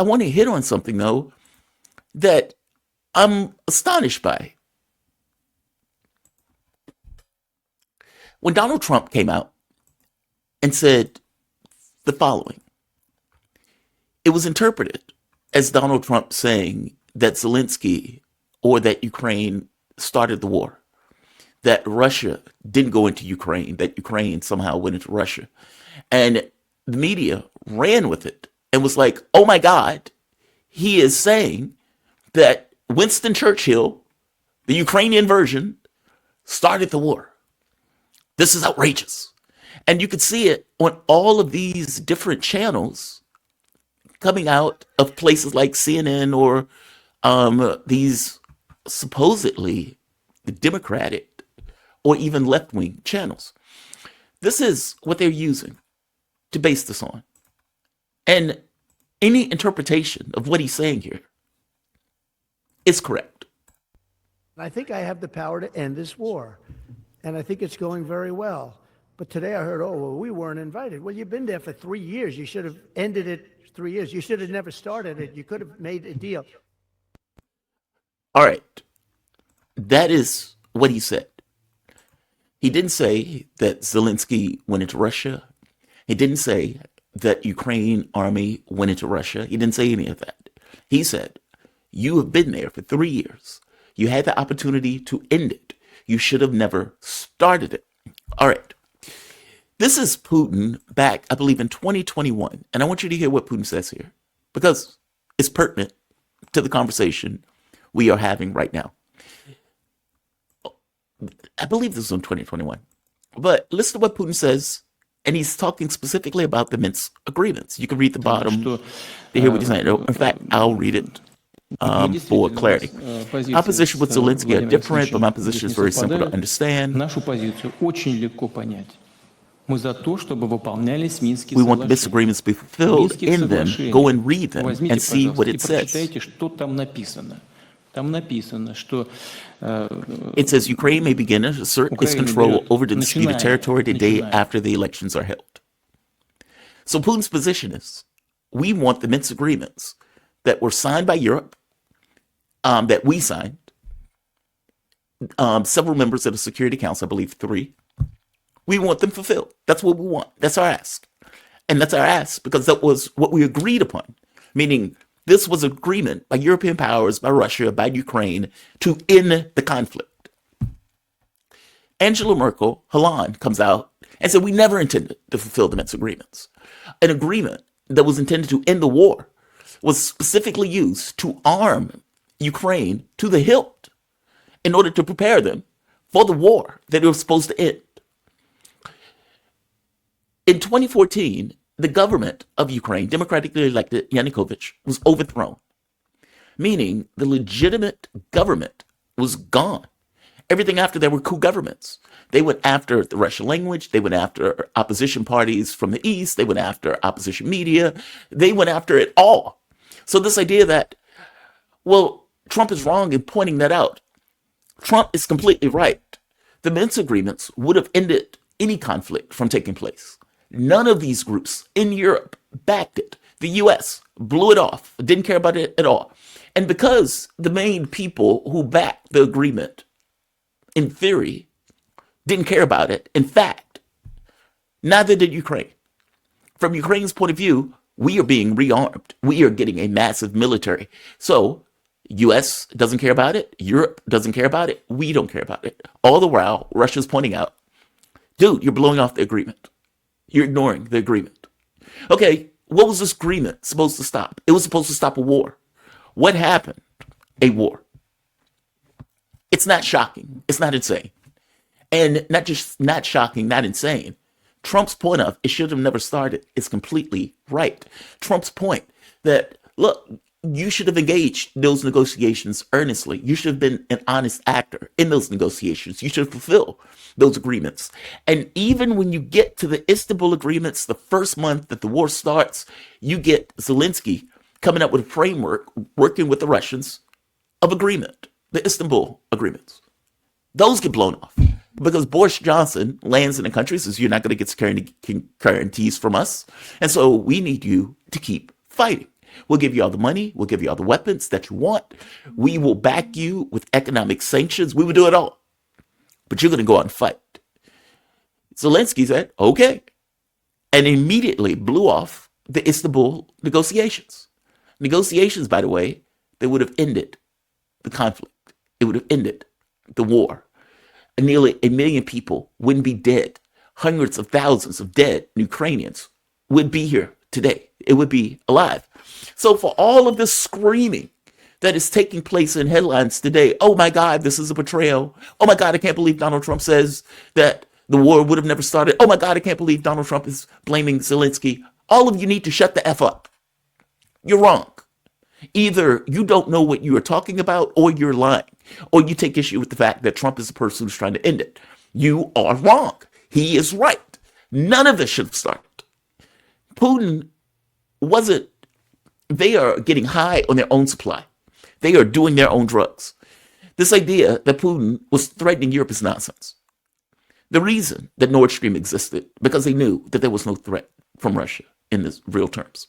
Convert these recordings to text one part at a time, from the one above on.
I want to hit on something, though, that I'm astonished by. When Donald Trump came out and said the following, it was interpreted as Donald Trump saying that Zelensky or that Ukraine started the war, that Russia didn't go into Ukraine, that Ukraine somehow went into Russia. And the media ran with it and was like, oh my God, he is saying that Winston Churchill, the Ukrainian version, started the war. This is outrageous. And you could see it on all of these different channels coming out of places like CNN or these supposedly Democratic or even left-wing channels. This is what they're using to base this on. And any interpretation of what he's saying here is correct. I think I have the power to end this war. And I think it's going very well. But today I heard, oh, well, we weren't invited. Well, you've been there for 3 years. You should have ended it 3 years. You should have never started it. You could have made a deal. All right. That is what he said. He didn't say that Zelensky went into Russia. He didn't say that Ukraine army went into Russia. He didn't say any of that. He said, you have been there for 3 years. You had the opportunity to end it. You should have never started it. All right. This is Putin back, I believe, in 2021. And I want you to hear what Putin says here because it's pertinent to the conversation we are having right now. I believe this is in 2021. But listen to what Putin says. And he's talking specifically about the Minsk agreements. You can read the bottom to hear what he's saying. In fact, I'll read it for clarity. Our position with Zelensky are different, but my position is very simple to understand. We want the Minsk agreements to be fulfilled. In them, go and read them and see what it says. It says Ukraine may begin to assert its control over the disputed territory the day after the elections are held. So Putin's position is, we want the Minsk agreements that were signed by Europe, that we signed, several members of the Security Council, I believe 3. We want them fulfilled. That's what we want. That's our ask. And that's our ask because that was what we agreed upon, meaning this was agreement by European powers, by Russia, by Ukraine to end the conflict. Angela Merkel, Hollande, comes out and said we never intended to fulfill the Minsk agreements. An agreement that was intended to end the war was specifically used to arm Ukraine to the hilt in order to prepare them for the war that it was supposed to end. In 2014, the government of Ukraine, democratically elected Yanukovych, was overthrown, meaning the legitimate government was gone. Everything after there were coup governments. They went after the Russian language. They went after opposition parties from the East. They went after opposition media. They went after it all. So this idea that, well, Trump is wrong in pointing that out. Trump is completely right. The Minsk agreements would have ended any conflict from taking place. None of these groups in Europe backed it. The US blew it off, didn't care about it at all. And because the main people who backed the agreement, in theory, didn't care about it, in fact, neither did Ukraine. From Ukraine's point of view, we are being rearmed. We are getting a massive military. So, US doesn't care about it. Europe doesn't care about it. We don't care about it. All the while, Russia's pointing out, dude, you're blowing off the agreement. You're ignoring the agreement. Okay, what was this agreement supposed to stop? It was supposed to stop a war. What happened? A war. It's not shocking. It's not insane. And not just not shocking, not insane. Trump's point of it should have never started is completely right. Trump's point that, look, you should have engaged those negotiations earnestly. You should have been an honest actor in those negotiations. You should fulfill those agreements. And even when you get to the Istanbul agreements, the first month that the war starts, you get Zelensky coming up with a framework, working with the Russians, of agreement, the Istanbul agreements. Those get blown off because Boris Johnson lands in the country, says you're not going to get security guarantees from us. And so we need you to keep fighting. We'll give you all the money. We'll give you all the weapons that you want. We will back you with economic sanctions. We will do it all. But you're going to go out and fight. Zelensky said, okay. And immediately blew off the Istanbul negotiations. Negotiations, by the way, that would have ended the conflict. It would have ended the war. And nearly 1 million people wouldn't be dead. Hundreds of thousands of dead Ukrainians would be here today. It would be alive. So for all of this screaming that is taking place in headlines today, oh my God, this is a betrayal. Oh my God, I can't believe Donald Trump says that the war would have never started. Oh my God, I can't believe Donald Trump is blaming Zelensky. All of you need to shut the F up. You're wrong. Either you don't know what you are talking about, or you're lying, or you take issue with the fact that Trump is the person who's trying to end it. You are wrong. He is right. None of this should have started. Putin wasn't, they are getting high on their own supply. They are doing their own drugs. This idea that Putin was threatening Europe is nonsense. The reason that Nord Stream existed, because they knew that there was no threat from Russia in this real terms.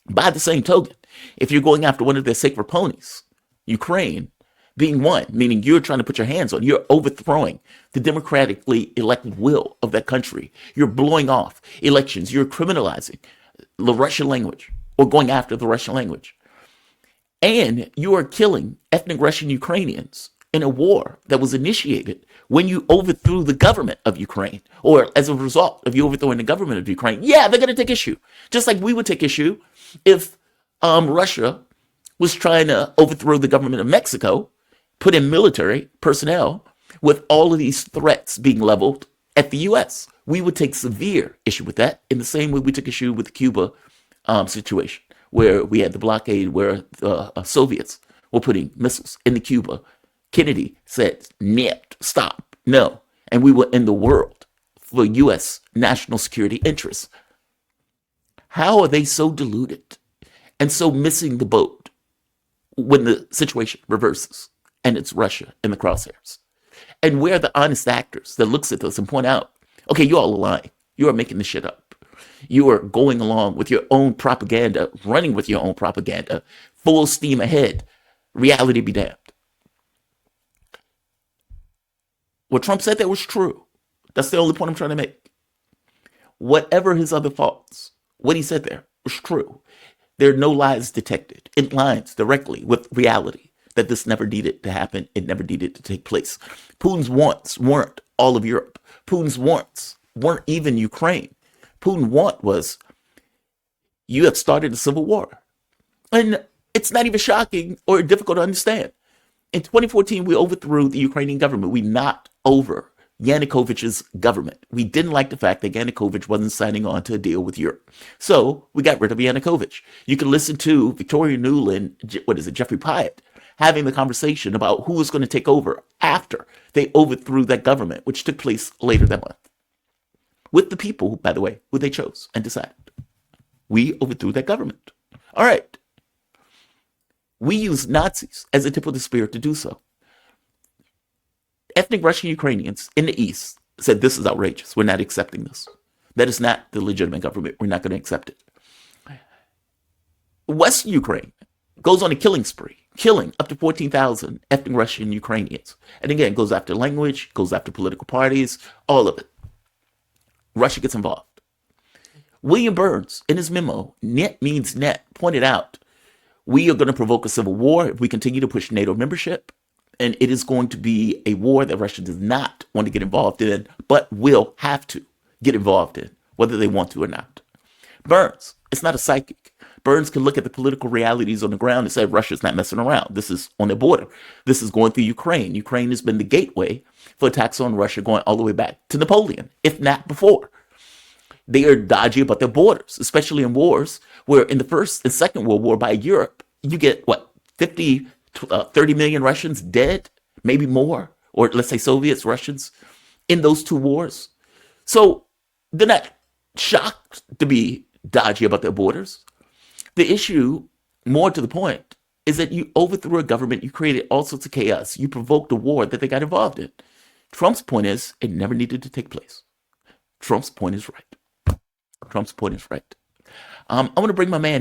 By the same token, if you're going after one of their sacred ponies, Ukraine being one, meaning you're trying to put your hands on, you're overthrowing the democratically elected will of that country. You're blowing off elections. You're criminalizing the Russian language or going after the Russian language. And you are killing ethnic Russian Ukrainians in a war that was initiated when you overthrew the government of Ukraine, or as a result of you overthrowing the government of Ukraine. Yeah, they're going to take issue. Just like we would take issue if Russia was trying to overthrow the government of Mexico, put in military personnel with all of these threats being leveled at the U.S. We would take severe issue with that in the same way we took issue with the Cuba situation, where we had the blockade where the Soviets were putting missiles into Cuba. Kennedy said, "Net, stop, no." And we were in the world for U.S. national security interests. How are they so deluded and so missing the boat when the situation reverses and it's Russia in the crosshairs? And where are the honest actors that looks at this and point out, okay, you all are lying. You are making this shit up. You are going along with your own propaganda, running with your own propaganda, full steam ahead. Reality be damned. What Trump said there was true. That's the only point I'm trying to make. Whatever his other faults, what he said there was true. There are no lies detected. It lines directly with reality that this never needed to happen. It never needed to take place. Putin's wants weren't all of Europe. Putin's wants weren't even Ukraine. Putin's want was, you have started a civil war. And it's not even shocking or difficult to understand. In 2014, we overthrew the Ukrainian government. We knocked over Yanukovych's government. We didn't like the fact that Yanukovych wasn't signing on to a deal with Europe. So we got rid of Yanukovych. You can listen to Victoria Nuland, Jeffrey Pyatt, having the conversation about who was going to take over after they overthrew that government, which took place later that month. With the people, by the way, who they chose and decided. We overthrew that government. All right. We used Nazis as a tip of the spear to do so. Ethnic Russian Ukrainians in the East said, this is outrageous. We're not accepting this. That is not the legitimate government. We're not going to accept it. Western Ukraine goes on a killing spree, killing up to 14,000 ethnic Russian Ukrainians. And again, goes after language, goes after political parties, all of it. Russia gets involved. William Burns, in his memo, Net Means Net, pointed out, we are going to provoke a civil war if we continue to push NATO membership. And it is going to be a war that Russia does not want to get involved in, but will have to get involved in, whether they want to or not. Burns, it's not a psychic. Burns can look at the political realities on the ground and say, Russia's not messing around. This is on the border. This is going through Ukraine. Ukraine has been the gateway for attacks on Russia going all the way back to Napoleon, if not before. They are dodgy about their borders, especially in wars where in the First and Second World War by Europe, you get, 30 million Russians dead, maybe more, or let's say Soviets, Russians, in those two wars. So they're not shocked to be dodgy about their borders. The issue, more to the point, is that you overthrew a government, you created all sorts of chaos, you provoked a war that they got involved in. Trump's point is, it never needed to take place. Trump's point is right. Trump's point is right. I want to bring my man